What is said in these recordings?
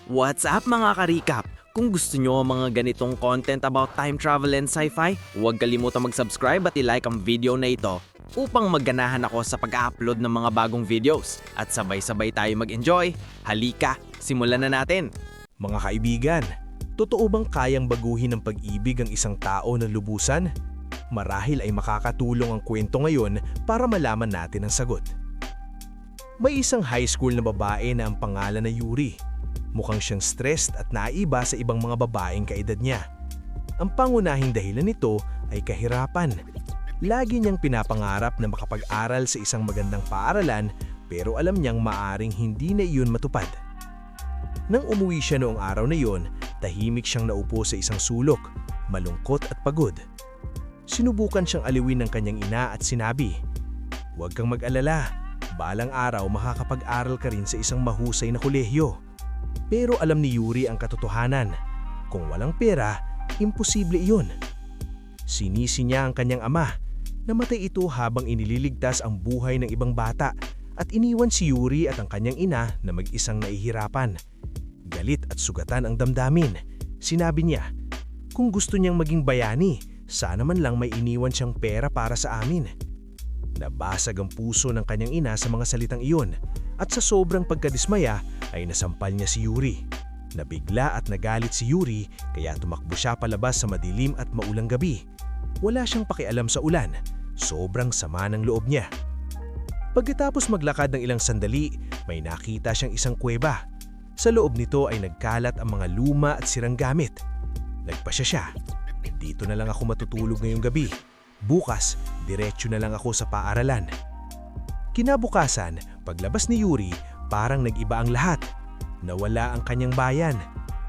What's up mga ka-recap? Kung gusto nyo ang mga ganitong content about time travel and sci-fi, huwag kalimutang mag-subscribe at i-like ang video na ito upang magganahan ako sa pag-upload ng mga bagong videos at sabay-sabay tayo mag-enjoy. Halika, simulan na natin! Mga kaibigan, totoo bang kayang baguhin ng pag-ibig ang isang tao na lubusan? Marahil ay makakatulong ang kwento ngayon para malaman natin ang sagot. May isang high school na babae na ang pangalan na Yuri. Mukhang siyang stressed at naiba sa ibang mga babaeng kaedad niya. Ang pangunahing dahilan nito ay kahirapan. Lagi niyang pinapangarap na makapag-aral sa isang magandang paaralan pero alam niyang maaring hindi na iyon matupad. Nang umuwi siya noong araw na iyon, tahimik siyang naupo sa isang sulok, malungkot at pagod. Sinubukan siyang aliwin ng kanyang ina at sinabi, "Huwag kang mag-alala, balang araw makakapag-aral ka rin sa isang mahusay na kolehiyo." Pero alam ni Yuri ang katotohanan. Kung walang pera, imposible iyon. Sinisi niya ang kanyang ama. Namatay ito habang inililigtas ang buhay ng ibang bata at iniwan si Yuri at ang kanyang ina na mag-isang naihirapan. Galit at sugatan ang damdamin. Sinabi niya, kung gusto niyang maging bayani, sana man lang may iniwan siyang pera para sa amin. Nabasag ang puso ng kanyang ina sa mga salitang iyon at sa sobrang pagkadismaya ay nasampal niya si Yuri. Nabigla at nagalit si Yuri kaya tumakbo siya palabas sa madilim at maulang gabi. Wala siyang pakialam sa ulan. Sobrang sama ng loob niya. Pagkatapos maglakad ng ilang sandali, may nakita siyang isang kuweba. Sa loob nito ay nagkalat ang mga luma at sirang gamit. Nagpasya siya. Dito na lang ako matutulog ngayong gabi. Bukas, diretsyo na lang ako sa paaralan. Kinabukasan, paglabas ni Yuri, parang nag-iba ang lahat. Nawala ang kanyang bayan.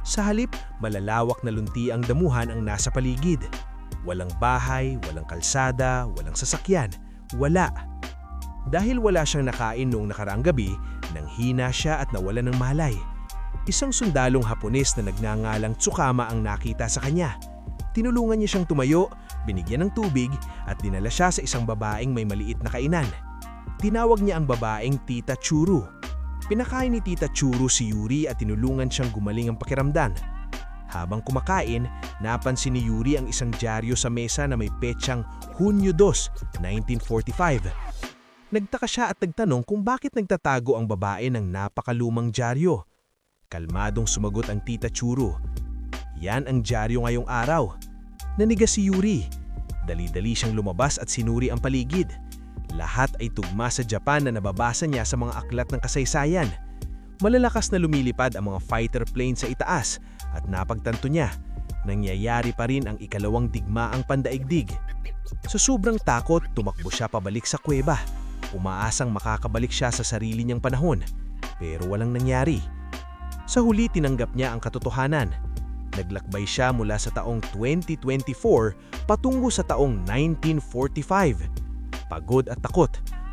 Sa halip, malalawak na lunti ang damuhan ang nasa paligid. Walang bahay, walang kalsada, walang sasakyan. Wala. Dahil wala siyang nakain noong nakaraang gabi, nanghina siya at nawala ng malay. Isang sundalong Hapones na nagngangalang Tsukama ang nakita sa kanya. Tinulungan niya siyang tumayo, binigyan ng tubig at dinala siya sa isang babaeng may maliit na kainan. Tinawag niya ang babaeng Tita Churu. Pinakain ni Tita Churu si Yuri at tinulungan siyang gumaling ang pakiramdam. Habang kumakain, napansin ni Yuri ang isang dyaryo sa mesa na may petsang Hunyo 2, 1945. Nagtaka siya at nagtanong kung bakit nagtatago ang babae ng napakalumang dyaryo. Kalmadong sumagot ang Tita Churu. Yan ang dyaryo ngayong araw. Nanigas si Yuri. Dali-dali siyang lumabas at sinuri ang paligid. Lahat ay tugma sa Japan na nababasa niya sa mga aklat ng kasaysayan. Malalakas na lumilipad ang mga fighter plane sa itaas at napagtanto niya, nangyayari pa rin ang ikalawang digmaang pandaigdig. Sa sobrang takot, tumakbo siya pabalik sa kuweba. Umaasang makakabalik siya sa sarili niyang panahon, pero walang nangyari. Sa huli tinanggap niya ang katotohanan. Naglakbay siya mula sa taong 2024 patungo sa taong 1945. Pagod at takot,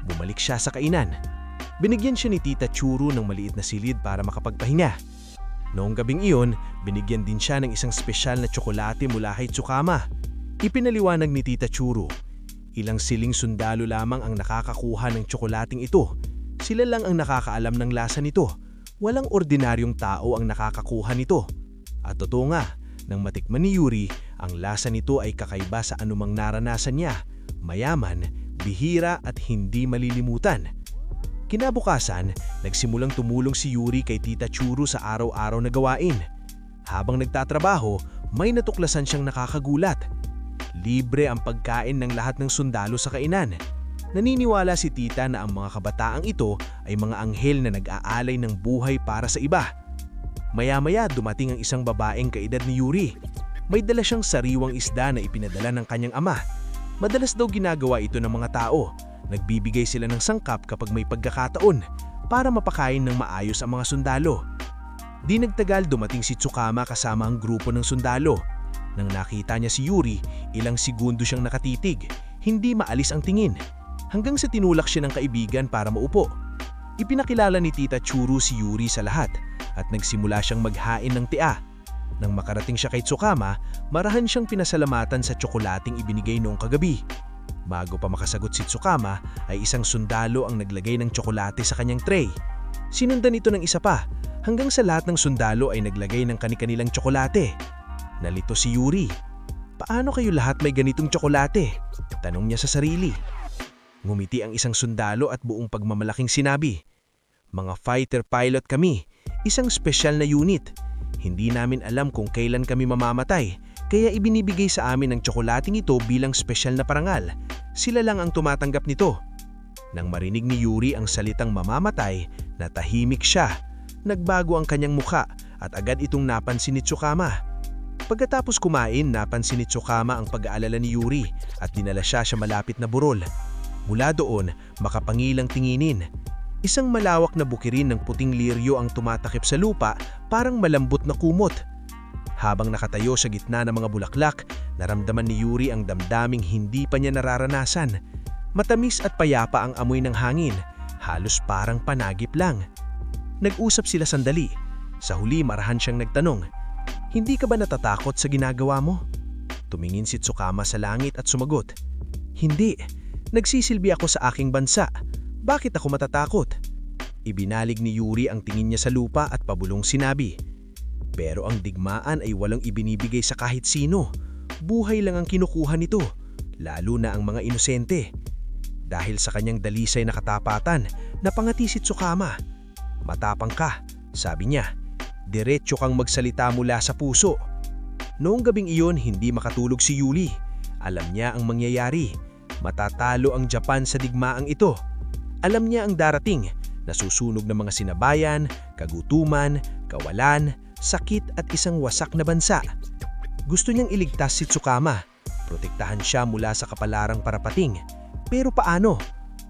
bumalik siya sa kainan. Binigyan siya ni Tita Churu ng maliit na silid para makapagpahinga. Noong gabing iyon, binigyan din siya ng isang espesyal na tsokolate mula kay Tsukama. Ipinaliwanag ni Tita Churu, ilang siling sundalo lamang ang nakakakuha ng tsokolating ito. Sila lang ang nakakaalam ng lasa nito. Walang ordinaryong tao ang nakakakuha nito. At totoo nga, nang matikman ni Yuri, ang lasa nito ay kakaiba sa anumang naranasan niya. Mayaman, bihira at hindi malilimutan. Kinabukasan, nagsimulang tumulong si Yuri kay Tita Churu sa araw-araw na gawain. Habang nagtatrabaho, may natuklasan siyang nakakagulat. Libre ang pagkain ng lahat ng sundalo sa kainan. Naniniwala si Tita na ang mga kabataang ito ay mga anghel na nag-aalay ng buhay para sa iba. Maya-maya dumating ang isang babaeng kaedad ni Yuri. May dala siyang sariwang isda na ipinadala ng kanyang ama. Madalas daw ginagawa ito ng mga tao. Nagbibigay sila ng sangkap kapag may pagkakataon para mapakain ng maayos ang mga sundalo. Di nagtagal dumating si Tsukama kasama ang grupo ng sundalo. Nang nakita niya si Yuri, ilang segundo siyang nakatitig. Hindi maalis ang tingin. Hanggang sa tinulak siya ng kaibigan para maupo. Ipinakilala ni Tita Churu si Yuri sa lahat at nagsimula siyang maghain ng tea. Nang makarating siya kay Tsukama, marahan siyang pinasalamatan sa tsokolating ibinigay noong kagabi. Bago pa makasagot si Tsukama ay isang sundalo ang naglagay ng tsokolate sa kanyang tray. Sinundan ito ng isa pa hanggang sa lahat ng sundalo ay naglagay ng kani-kanilang tsokolate. Nalito si Yuri. Paano kayo lahat may ganitong tsokolate? Tanong niya sa sarili. Ngumiti ang isang sundalo at buong pagmamalaking sinabi, mga fighter pilot kami, isang espesyal na unit. Hindi namin alam kung kailan kami mamamatay, kaya ibinibigay sa amin ang tsokolating ito bilang espesyal na parangal. Sila lang ang tumatanggap nito. Nang marinig ni Yuri ang salitang mamamatay, natahimik siya. Nagbago ang kanyang muka at agad itong napansin ni Tsukama. Pagkatapos kumain, napansin ni Tsukama ang pag-aalala ni Yuri at dinala siya sa malapit na burol. Mula doon, makapangilang tinginin. Isang malawak na bukirin ng puting liryo ang tumatakip sa lupa, parang malambot na kumot. Habang nakatayo sa gitna ng mga bulaklak, naramdaman ni Yuri ang damdaming hindi pa niya nararanasan. Matamis at payapa ang amoy ng hangin, halos parang panagip lang. Nag-usap sila sandali. Sa huli marahan siyang nagtanong, hindi ka ba natatakot sa ginagawa mo? Tumingin si Tsukama sa langit at sumagot, hindi, nagsisilbi ako sa aking bansa. Bakit ako matatakot? Ibinalig ni Yuri ang tingin niya sa lupa at pabulong sinabi, pero ang digmaan ay walang ibinibigay sa kahit sino. Buhay lang ang kinukuha nito, lalo na ang mga inosente. Dahil sa kanyang dalisay na katapatan, napangati si Tsukama. Matapang ka, sabi niya. Diretso kang magsalita mula sa puso. Noong gabing iyon, hindi makatulog si Yuri. Alam niya ang mangyayari. Matatalo ang Japan sa digmaang ito. Alam niya ang darating, nasusunog ng mga sinabayan, kagutuman, kawalan, sakit at isang wasak na bansa. Gusto niyang iligtas si Tsukama. Protektahan siya mula sa kapalarang parapating. Pero paano?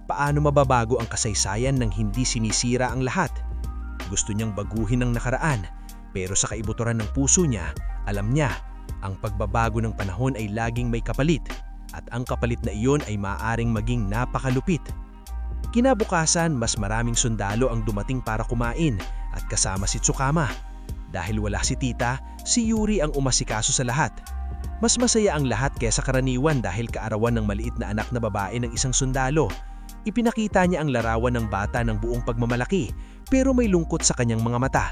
Paano mababago ang kasaysayan nang hindi sinisira ang lahat? Gusto niyang baguhin ang nakaraan, pero sa kaibuturan ng puso niya, alam niya, ang pagbabago ng panahon ay laging may kapalit, at ang kapalit na iyon ay maaaring maging napakalupit. Kinabukasan, mas maraming sundalo ang dumating para kumain at kasama si Tsukama. Dahil wala si tita, si Yuri ang umasikaso sa lahat. Mas masaya ang lahat kaysa karaniwan dahil kaarawan ng maliit na anak na babae ng isang sundalo. Ipinakita niya ang larawan ng bata ng buong pagmamalaki, pero may lungkot sa kanyang mga mata.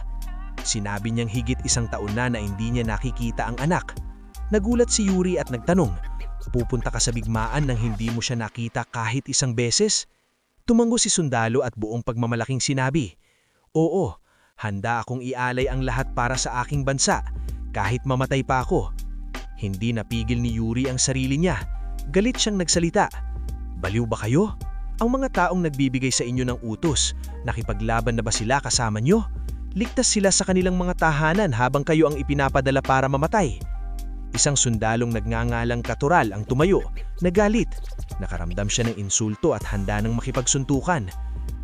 Sinabi niyang higit 1 taon na hindi niya nakikita ang anak. Nagulat si Yuri at nagtanong, pupunta ka sa bigmaan nang hindi mo siya nakita kahit isang beses? Tumango si sundalo at buong pagmamalaking sinabi, oo, handa akong ialay ang lahat para sa aking bansa, kahit mamatay pa ako. Hindi napigil ni Yuri ang sarili niya. Galit siyang nagsalita. Baliw ba kayo? Ang mga taong nagbibigay sa inyo ng utos, nakipaglaban na ba sila kasama nyo? Ligtas sila sa kanilang mga tahanan habang kayo ang ipinapadala para mamatay. Isang sundalong nagngangalang Katural ang tumayo, nagalit. Nakaramdam siya ng insulto at handa ng makipagsuntukan.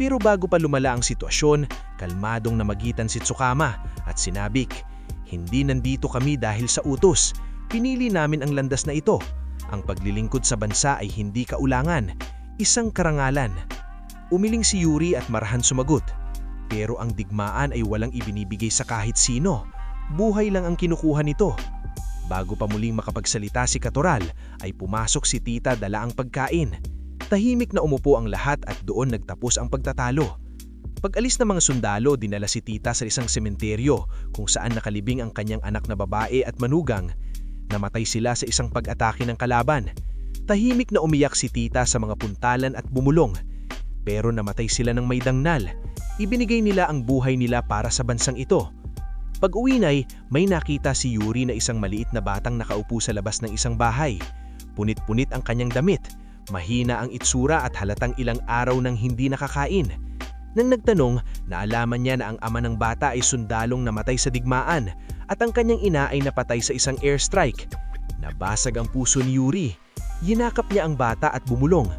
Pero bago pa lumala ang sitwasyon, kalmadong namagitan si Tsukama at sinabik, hindi nandito kami dahil sa utos. Pinili namin ang landas na ito. Ang paglilingkod sa bansa ay hindi kaulangan, isang karangalan. Umiling si Yuri at marahan sumagot. Pero ang digmaan ay walang ibinibigay sa kahit sino. Buhay lang ang kinukuha nito. Bago pa muling makapagsalita si Katural, ay pumasok si tita dala ang pagkain. Tahimik na umupo ang lahat at doon nagtapos ang pagtatalo. Pag-alis ng mga sundalo, dinala si tita sa isang sementeryo kung saan nakalibing ang kanyang anak na babae at manugang. Namatay sila sa isang pag-atake ng kalaban. Tahimik na umiyak si tita sa mga puntalan at bumulong. Pero namatay sila ng may dangnal. Ibinigay nila ang buhay nila para sa bansang ito. Pag-uwi na'y may nakita si Yuri na isang maliit na batang nakaupo sa labas ng isang bahay. Punit-punit ang kanyang damit. Mahina ang itsura at halatang ilang araw nang hindi nakakain. Nang nagtanong, naalaman niya na ang ama ng bata ay sundalong namatay sa digmaan at ang kanyang ina ay napatay sa isang airstrike. Nabasag ang puso ni Yuri. Yinakap niya ang bata at bumulong.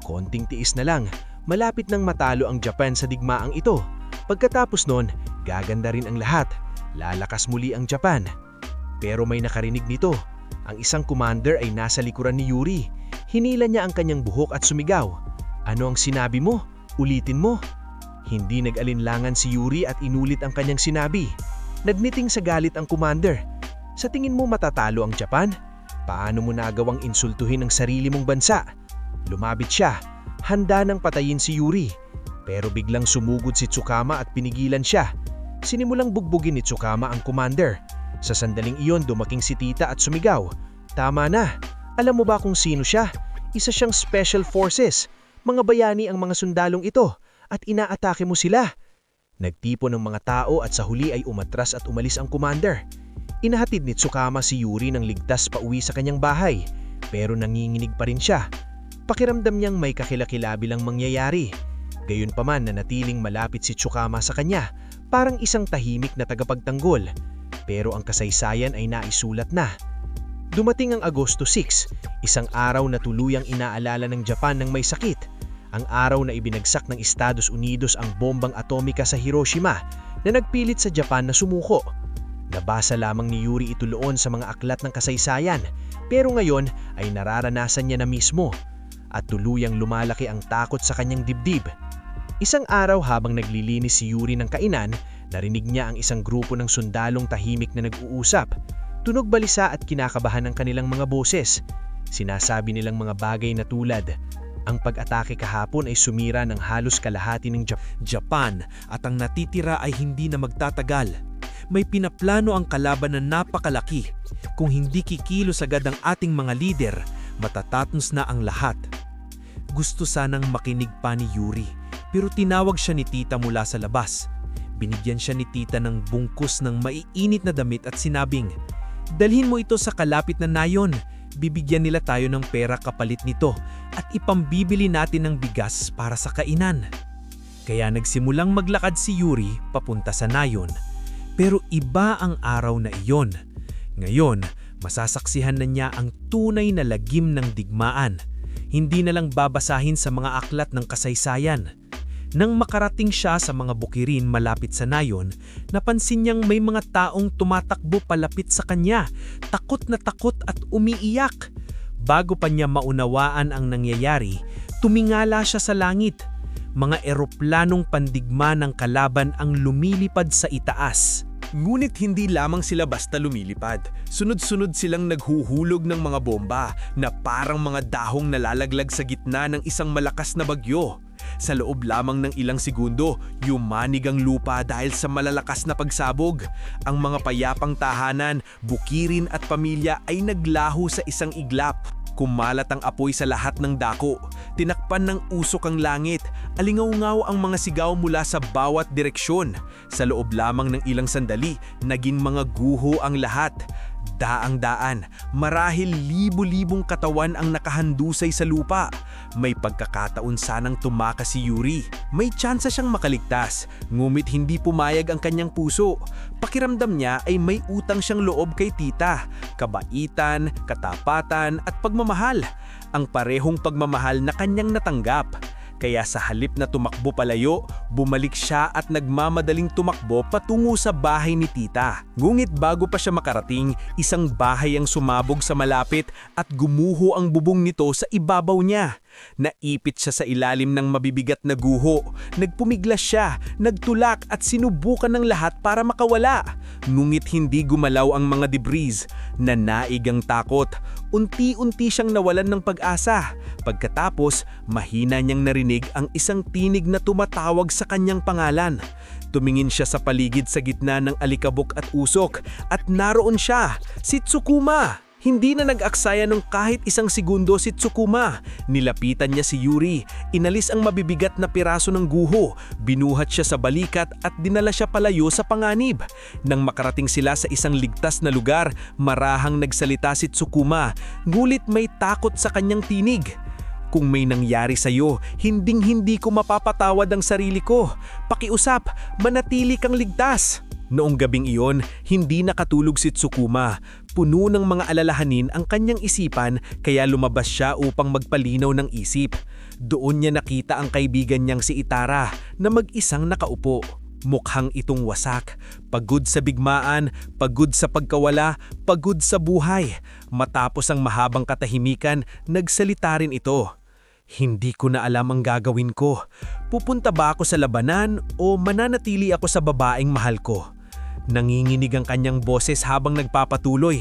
Konting tiis na lang, malapit nang matalo ang Japan sa digmaang ito. Pagkatapos nun, gaganda rin ang lahat. Lalakas muli ang Japan. Pero may nakarinig nito. Ang isang commander ay nasa likuran ni Yuri. Hinila niya ang kanyang buhok at sumigaw. Ano ang sinabi mo? Ulitin mo. Hindi nag-alinlangan si Yuri at inulit ang kanyang sinabi. Nagniting sa galit ang commander. Sa tingin mo matatalo ang Japan? Paano mo nagawang insultuhin ang sarili mong bansa? Lumabit siya. Handa nang patayin si Yuri. Pero biglang sumugod si Tsukama at pinigilan siya. Sinimulang bugbugin ni Tsukama ang commander. Sa sandaling iyon dumating si tita at sumigaw, "Tama na! Alam mo ba kung sino siya? Isa siyang special forces. Mga bayani ang mga sundalong ito at inaatake mo sila." Nagtipon ng mga tao at sa huli ay umatras at umalis ang commander. Inahatid ni Tsukama si Yuri ng ligtas pauwi sa kanyang bahay, pero nanginginig pa rin siya. Pakiramdam niyang may kakilakilabilang mangyayari. Gayunpaman nanatiling malapit si Tsukama sa kanya, parang isang tahimik na tagapagtanggol. Pero ang kasaysayan ay naisulat na. Dumating ang Agosto 6, isang araw na tuluyang inaalala ng Japan ng may sakit. Ang araw na ibinagsak ng Estados Unidos ang bombang atomika sa Hiroshima na nagpilit sa Japan na sumuko. Nabasa lamang ni Yuri ito noon sa mga aklat ng kasaysayan, pero ngayon ay nararanasan niya na mismo. At tuluyang lumalaki ang takot sa kanyang dibdib. Isang araw habang naglilinis si Yuri ng kainan, narinig niya ang isang grupo ng sundalong tahimik na nag-uusap. Tunog balisa at kinakabahan ang kanilang mga boses. Sinasabi nilang mga bagay na tulad, ang pag-atake kahapon ay sumira ng halos kalahati ng Japan at ang natitira ay hindi na magtatagal. May pinaplano ang kalaban na napakalaki. Kung hindi kikilos agad ang ating mga lider, matatatnos na ang lahat. Gusto sanang makinig pa ni Yuri, pero tinawag siya ni tita mula sa labas. Binigyan siya ni tita ng bungkus ng maiinit na damit at sinabing, "Dalhin mo ito sa kalapit na nayon. Bibigyan nila tayo ng pera kapalit nito at ipambibili natin ng bigas para sa kainan." Kaya nagsimulang maglakad si Yuri papunta sa nayon. Pero iba ang araw na iyon. Ngayon, masasaksihan na niya ang tunay na lagim ng digmaan. Hindi na lang babasahin sa mga aklat ng kasaysayan. Nang makarating siya sa mga bukirin malapit sa nayon, napansin niyang may mga taong tumatakbo palapit sa kanya, takot at umiiyak. Bago pa niya maunawaan ang nangyayari, tumingala siya sa langit. Mga eroplanong pandigma ng kalaban ang lumilipad sa itaas. Ngunit hindi lamang sila basta lumilipad. Sunod-sunod silang naghuhulog ng mga bomba na parang mga dahong nalalaglag sa gitna ng isang malakas na bagyo. Sa loob lamang ng ilang segundo, yumanig ang lupa dahil sa malalakas na pagsabog. Ang mga payapang tahanan, bukirin at pamilya ay naglaho sa isang iglap. Kumalat ang apoy sa lahat ng dako. Tinakpan ng usok ang langit. Alingaw-ngaw ang mga sigaw mula sa bawat direksyon. Sa loob lamang ng ilang sandali, naging mga guho ang lahat. Daang-daan, marahil libo-libong katawan ang nakahandusay sa lupa. May pagkakataon sanang tumakas si Yuri. May tsansa siyang makaligtas, ngumit hindi pumayag ang kanyang puso. Pakiramdam niya ay may utang siyang loob kay tita. Kabaitan, katapatan at pagmamahal. Ang parehong pagmamahal na kanyang natanggap. Kaya sa halip na tumakbo palayo, bumalik siya at nagmamadaling tumakbo patungo sa bahay ni tita. Ngunit bago pa siya makarating, isang bahay ang sumabog sa malapit at gumuho ang bubong nito sa ibabaw niya. Naipit siya sa ilalim ng mabibigat na guho. Nagpumiglas siya, nagtulak at sinubukan ng lahat para makawala. Ngunit hindi gumalaw ang mga debris. Nanaig ang takot. Unti-unti siyang nawalan ng pag-asa. Pagkatapos, mahina niyang narinig ang isang tinig na tumatawag sa kanyang pangalan. Tumingin siya sa paligid sa gitna ng alikabok at usok at naroon siya, si Tsukuma. Hindi na nag-aksaya ng kahit isang segundo si Tsukuma. Nilapitan niya si Yuri, inalis ang mabibigat na piraso ng guho, binuhat siya sa balikat at dinala siya palayo sa panganib. Nang makarating sila sa isang ligtas na lugar, marahang nagsalita si Tsukuma, ngulit may takot sa kanyang tinig. "Kung may nangyari sa'yo, hinding-hindi ko mapapatawad ang sarili ko. Pakiusap, manatili kang ligtas." Noong gabing iyon, hindi nakatulog si Tsukuma. Puno ng mga alalahanin ang kanyang isipan kaya lumabas siya upang magpalinaw ng isip. Doon niya nakita ang kaibigan niyang si Itara na mag-isang nakaupo. Mukhang itong wasak, pagod sa bigmaan, pagod sa pagkawala, pagod sa buhay. Matapos ang mahabang katahimikan, nagsalita rin ito. "Hindi ko na alam ang gagawin ko. Pupunta ba ako sa labanan o mananatili ako sa babaeng mahal ko?" Nanginginig ang kanyang boses habang nagpapatuloy.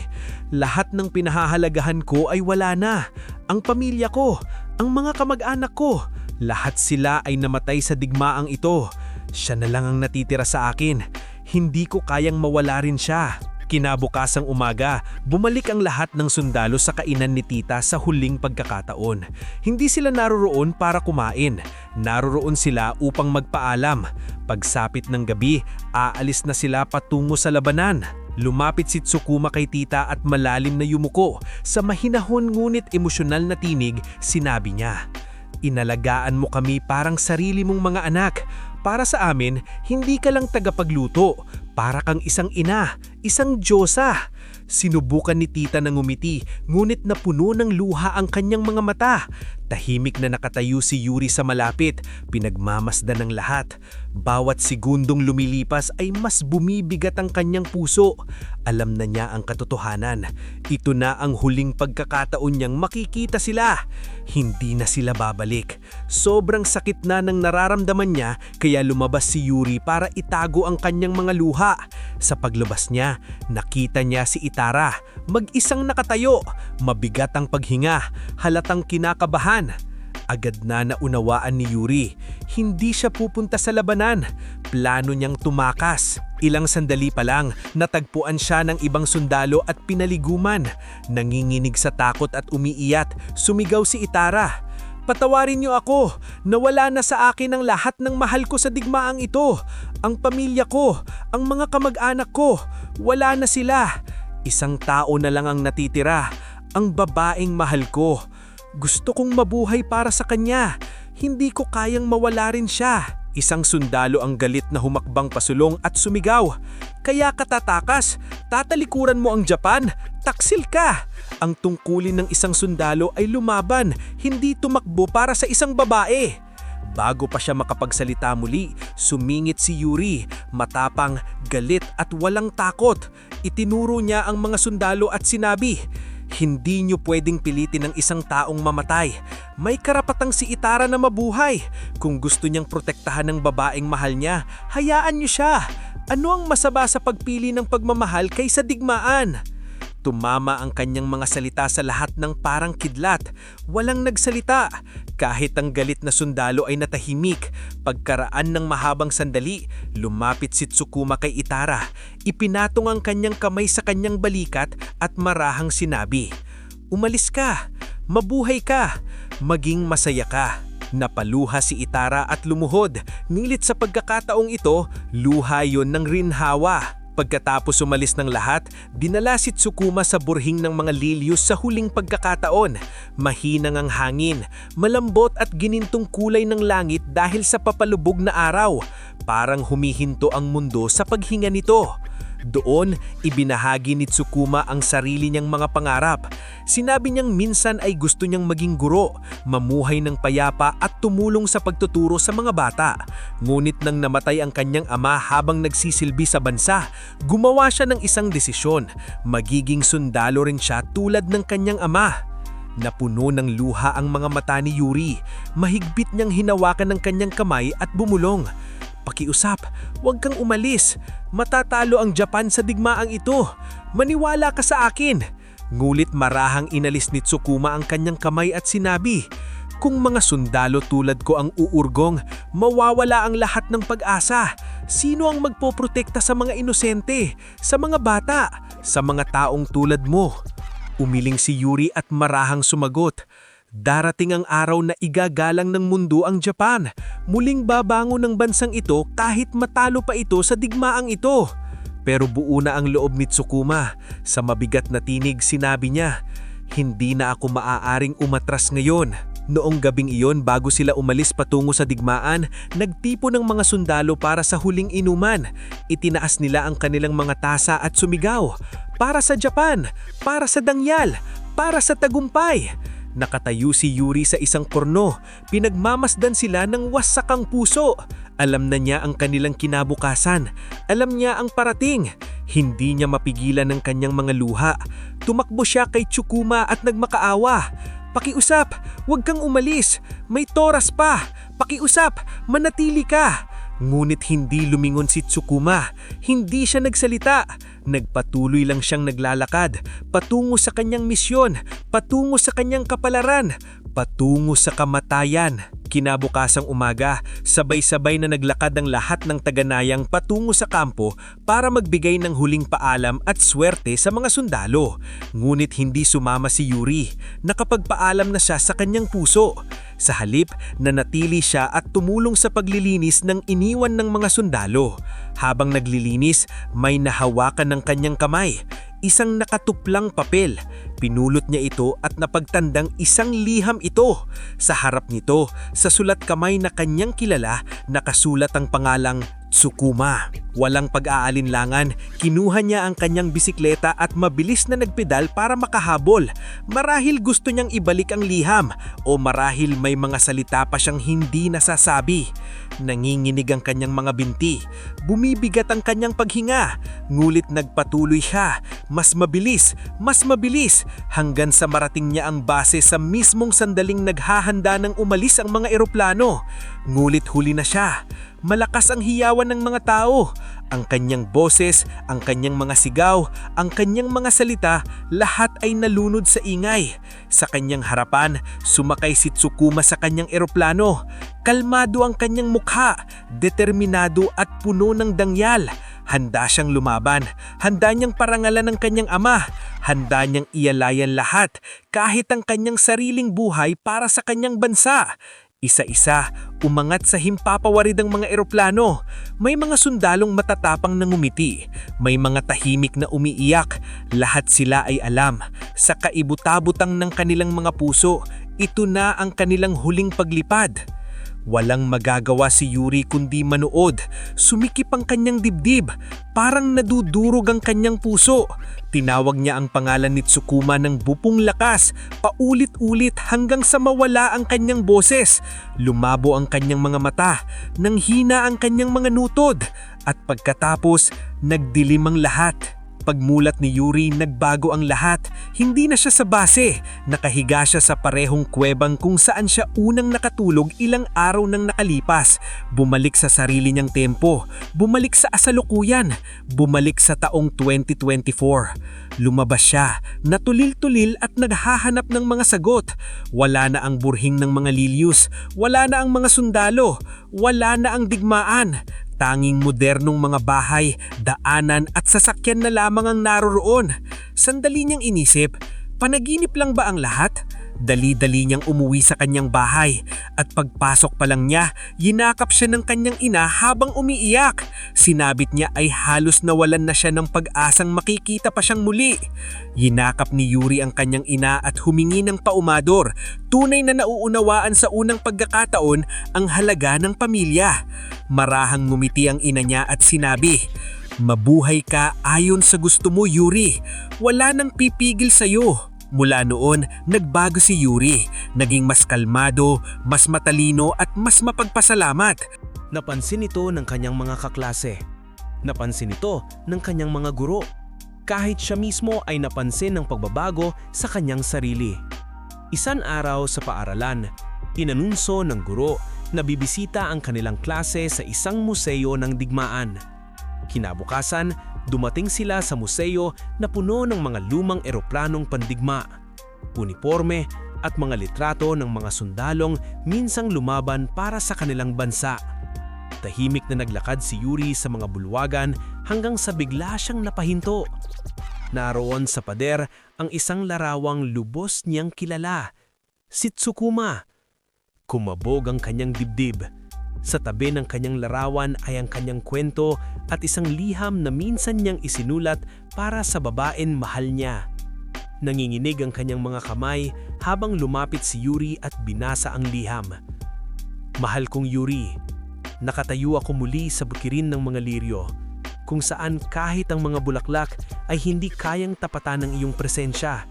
"Lahat ng pinahahalagahan ko ay wala na. Ang pamilya ko, ang mga kamag-anak ko, lahat sila ay namatay sa digmaang ito. Siya na lang ang natitira sa akin. Hindi ko kayang mawala rin siya. Kinabukasang umaga, bumalik ang lahat ng sundalo sa kainan ni tita sa huling pagkakataon. Hindi sila naroroon para kumain. Naroroon sila upang magpaalam. Pagsapit ng gabi, aalis na sila patungo sa labanan. Lumapit si Tsukuma kay tita at malalim na yumuko. Sa mahinahon ngunit emosyonal na tinig, sinabi niya, "Inalagaan mo kami parang sarili mong mga anak. Para sa amin, hindi ka lang tagapagluto. Para kang isang ina, isang diyosa." Sinubukan ni tita ng ngumiti, ngunit napuno ng luha ang kanyang mga mata. Tahimik na nakatayo si Yuri sa malapit, pinagmamasdan ng lahat. Bawat segundong lumilipas ay mas bumibigat ang kanyang puso. Alam na niya ang katotohanan. Ito na ang huling pagkakataon niyang makikita sila. Hindi na sila babalik. Sobrang sakit na ng nararamdaman niya, kaya lumabas si Yuri para itago ang kanyang mga luha. Sa paglabas niya, nakita niya si Itara, mag-isang nakatayo. Mabigat ang paghinga, halatang kinakabahan. Agad na naunawaan ni Yuri, hindi siya pupunta sa labanan. Plano niyang tumakas. Ilang sandali pa lang, natagpuan siya ng ibang sundalo at pinaliguman. Nanginginig sa takot at umiiyak, sumigaw si Itara, "Patawarin niyo ako, nawala na sa akin ang lahat ng mahal ko sa digmaang ito. Ang pamilya ko, ang mga kamag-anak ko, wala na sila. Isang tao na lang ang natitira, ang babaeng mahal ko. Gusto kong mabuhay para sa kanya, hindi ko kayang mawala rin siya." Isang sundalo ang galit na humakbang pasulong at sumigaw, "Kaya katatakas, tatalikuran mo ang Japan? Taksil ka!" Ang tungkulin ng isang sundalo ay lumaban, hindi tumakbo para sa isang babae. Bago pa siya makapagsalita muli, sumingit si Yuri, matapang, galit at walang takot. Itinuro niya ang mga sundalo at sinabi, "Hindi niyo pwedeng pilitin ng isang taong mamatay. May karapatang si Itara na mabuhay. Kung gusto niyang protektahan ng babaeng mahal niya, hayaan niyo siya. Ano ang masama sa pagpili ng pagmamahal kaysa digmaan?" Tumama ang kanyang mga salita sa lahat ng parang kidlat. Walang nagsalita. Kahit ang galit na sundalo ay natahimik. Pagkaraan ng mahabang sandali, lumapit si Tsukuma kay Itara. Ipinatong ang kanyang kamay sa kanyang balikat at marahang sinabi, "Umalis ka, mabuhay ka, maging masaya ka." Napaluha si Itara at lumuhod. Ngilit sa pagkakataong ito, luha yon ng rinhawa. Pagkatapos umalis ng lahat, dinala si Tsukuma sa burhing ng mga lilyos sa huling pagkakataon. Mahinang ang hangin, malambot at ginintong kulay ng langit dahil sa papalubog na araw. Parang humihinto ang mundo sa paghinga nito. Doon, ibinahagi ni Tsukuma ang sarili niyang mga pangarap. Sinabi niyang minsan ay gusto niyang maging guro, mamuhay ng payapa at tumulong sa pagtuturo sa mga bata. Ngunit nang namatay ang kanyang ama habang nagsisilbi sa bansa, gumawa siya ng isang desisyon. Magiging sundalo rin siya tulad ng kanyang ama. Napuno ng luha ang mga mata ni Yuri. Mahigpit niyang hinawakan ng kanyang kamay at bumulong. "Pakiusap, huwag kang umalis. Matatalo ang Japan sa digmaang ito. Maniwala ka sa akin." Ngulit marahang inalis ni Tsukuma ang kanyang kamay at sinabi, "Kung mga sundalo tulad ko ang uurgong, mawawala ang lahat ng pag-asa. Sino ang magpoprotekta sa mga inosente, sa mga bata, sa mga taong tulad mo?" Umiling si Yuri at marahang sumagot, "Darating ang araw na igagalang ng mundo ang Japan. Muling babangon ng bansang ito kahit matalo pa ito sa digmaang ito." Pero buo na ang loob ni Tsukuma. Sa mabigat na tinig sinabi niya, "Hindi na ako maaaring umatras ngayon." Noong gabing iyon bago sila umalis patungo sa digmaan, nagtipon ng mga sundalo para sa huling inuman. Itinaas nila ang kanilang mga tasa at sumigaw, "Para sa Japan! Para sa Dangyal! Para sa tagumpay!" Nakatayo si Yuri sa isang korno. Pinagmamasdan sila ng wasakang puso. Alam na niya ang kanilang kinabukasan. Alam niya ang parating. Hindi niya mapigilan ang kanyang mga luha. Tumakbo siya kay Tsukuma at nagmakaawa. "Pakiusap, huwag kang umalis. May toras pa. Pakiusap, manatili ka." Ngunit hindi lumingon si Tsukuma. Hindi siya nagsalita. Nagpatuloy lang siyang naglalakad, patungo sa kanyang misyon, patungo sa kanyang kapalaran, patungo sa kamatayan. Kinabukasang umaga, sabay-sabay na naglakad ang lahat ng taganayang patungo sa kampo para magbigay ng huling paalam at swerte sa mga sundalo. Ngunit hindi sumama si Yuri. Nakapagpaalam na siya sa kanyang puso. Sa halip, nanatili siya at tumulong sa paglilinis ng iniwan ng mga sundalo. Habang naglilinis, may nahawakan ng kanyang kamay. Isang nakatuplang papel. Pinulot niya ito at napagtandang isang liham ito. Sa harap nito, sa sulat kamay na kanyang kilala, nakasulat ang pangalang Tsukuma. Walang pag-aalinlangan, kinuha niya ang kanyang bisikleta at mabilis na nagpedal para makahabol. Marahil gusto niyang ibalik ang liham o marahil may mga salita pa siyang hindi nasasabi. Nanginginig ang kanyang mga binti. Bumibigat ang kanyang paghinga. Ngulit nagpatuloy siya. Mas mabilis, hanggang sa marating niya ang base sa mismong sandaling naghahanda ng umalis ang mga eroplano. Ngulit huli na siya. Malakas ang hiyawan ng mga tao. Ang kanyang boses, ang kanyang mga sigaw, ang kanyang mga salita, lahat ay nalunod sa ingay. Sa kanyang harapan, sumakay si Tsukuma sa kanyang eroplano. Kalmado ang kanyang mukha, determinado at puno ng dangyal. Handa siyang lumaban, handa niyang parangalan ng kanyang ama, handa niyang ialayan lahat, kahit ang kanyang sariling buhay para sa kanyang bansa. Isa-isa, umangat sa himpapawarid ang mga eroplano. May mga sundalong matatapang na ngumiti. May mga tahimik na umiiyak. Lahat sila ay alam. Sa kaibutabutang ng kanilang mga puso, ito na ang kanilang huling paglipad. Walang magagawa si Yuri kundi manood. Sumikip ang kanyang dibdib. Parang nadudurog ang kanyang puso. Tinawag niya ang pangalan ni Tsukuma ng bupong lakas, paulit-ulit hanggang sa mawala ang kanyang boses. Lumabo ang kanyang mga mata, nanghina ang kanyang mga nutod, at pagkatapos, nagdilim ang lahat. Pagmulat ni Yuri, nagbago ang lahat. Hindi na siya sa base. Nakahiga siya sa parehong kuwebang kung saan siya unang nakatulog ilang araw nang nakalipas. Bumalik sa sarili niyang tempo. Bumalik sa asalukuyan. Bumalik sa taong 2024. Lumabas siya, natulil-tulil at naghahanap ng mga sagot. Wala na ang burhing ng mga lilyus. Wala na ang mga sundalo. Wala na ang digmaan. Tanging modernong mga bahay, daanan at sasakyan na lamang ang naroroon. Sandali niyang inisip, panaginip lang ba ang lahat? Dali-dali niyang umuwi sa kanyang bahay at pagpasok pa lang niya, yinakap siya ng kanyang ina habang umiiyak. Sinabit niya ay halos nawalan na siya ng pag-asang makikita pa siyang muli. Yinakap ni Yuri ang kanyang ina at humingi ng paumador. Tunay na nauunawaan sa unang pagkakataon ang halaga ng pamilya. Marahang ngumiti ang ina niya at sinabi, "Mabuhay ka ayon sa gusto mo, Yuri. Wala nang pipigil sa'yo." Mula noon, nagbago si Yuri. Naging mas kalmado, mas matalino at mas mapagpasalamat. Napansin ito ng kanyang mga kaklase. Napansin ito ng kanyang mga guro. Kahit siya mismo ay napansin ng pagbabago sa kanyang sarili. Isang araw sa paaralan, inanunso ng guro na bibisita ang kanilang klase sa isang museo ng digmaan. Kinabukasan, dumating sila sa museo na puno ng mga lumang eroplanong pandigma, uniforme at mga litrato ng mga sundalong minsang lumaban para sa kanilang bansa. Tahimik na naglakad si Yuri sa mga bulwagan hanggang sa bigla siyang napahinto. Naroon sa pader ang isang larawang lubos niyang kilala, si Tsukuma. Kumabog ang kanyang dibdib. Sa tabi ng kanyang larawan ay ang kanyang kwento at isang liham na minsan niyang isinulat para sa babaeng mahal niya. Nanginginig ang kanyang mga kamay habang lumapit si Yuri at binasa ang liham. "Mahal kong Yuri, nakatayo ako muli sa bukirin ng mga liryo, kung saan kahit ang mga bulaklak ay hindi kayang tapatan ng iyong presensya.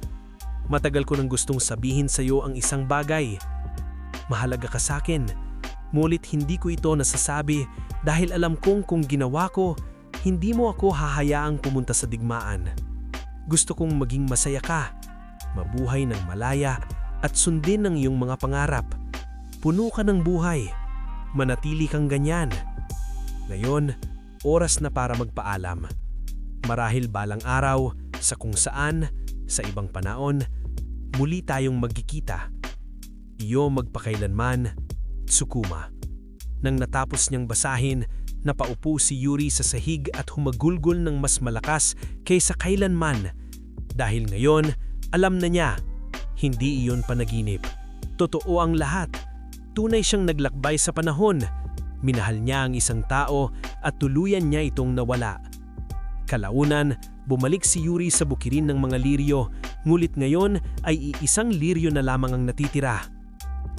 Matagal ko nang gustong sabihin sa iyo ang isang bagay. Mahalaga ka sa akin. Ngunit hindi ko ito nasasabi dahil alam kong kung ginawa ko, hindi mo ako hahayaang pumunta sa digmaan. Gusto kong maging masaya ka, mabuhay ng malaya at sundin ang iyong mga pangarap. Puno ka ng buhay, manatili kang ganyan. Ngayon, oras na para magpaalam. Marahil balang araw, sa kung saan, sa ibang panahon, muli tayong magkikita. Iyo magpakailanman, Tsukuma. Nang natapos niyang basahin, napaupo si Yuri sa sahig at humagulgol ng mas malakas kaysa kailanman. Dahil ngayon, alam na niya, hindi iyon panaginip. Totoo ang lahat. Tunay siyang naglakbay sa panahon. Minahal niya ang isang tao at tuluyan niya itong nawala. Kalaunan, bumalik si Yuri sa bukirin ng mga liryo, ngulit ngayon ay iisang liryo na lamang ang natitira.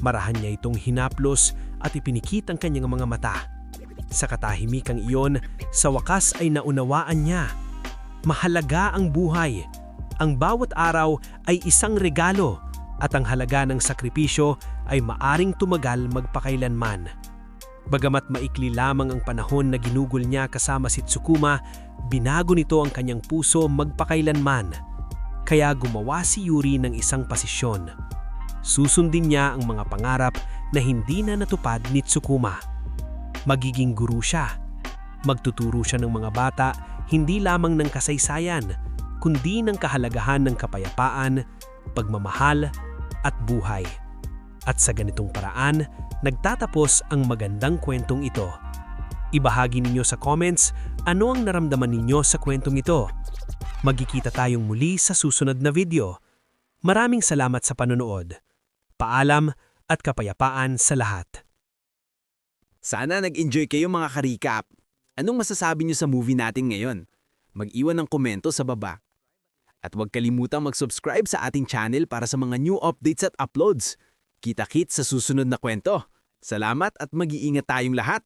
Marahan niya itong hinaplos at ipinikit ang kanyang mga mata. Sa katahimikang iyon, sa wakas ay naunawaan niya. Mahalaga ang buhay. Ang bawat araw ay isang regalo at ang halaga ng sakripisyo ay maaring tumagal magpakailanman. Bagamat maikli lamang ang panahon na ginugol niya kasama si Tsukuma, binago nito ang kanyang puso magpakailanman. Kaya gumawa si Yuri ng isang pasisyon. Susundin niya ang mga pangarap na hindi na natupad ni Tsukuma. Magiging guru siya. Magtuturo siya ng mga bata hindi lamang ng kasaysayan, kundi ng kahalagahan ng kapayapaan, pagmamahal at buhay. At sa ganitong paraan, nagtatapos ang magandang kwentong ito. Ibahagi ninyo sa comments ano ang naramdaman ninyo sa kwentong ito. Magkikita tayong muli sa susunod na video. Maraming salamat sa panonood. Paalam at kapayapaan sa lahat. Sana nag-enjoy kayo mga ka-recap. Anong masasabi niyo sa movie natin ngayon? Mag-iwan ng komento sa baba. At huwag kalimutang mag-subscribe sa ating channel para sa mga new updates at uploads. Kita-kits sa susunod na kwento. Salamat at mag-iingat tayong lahat.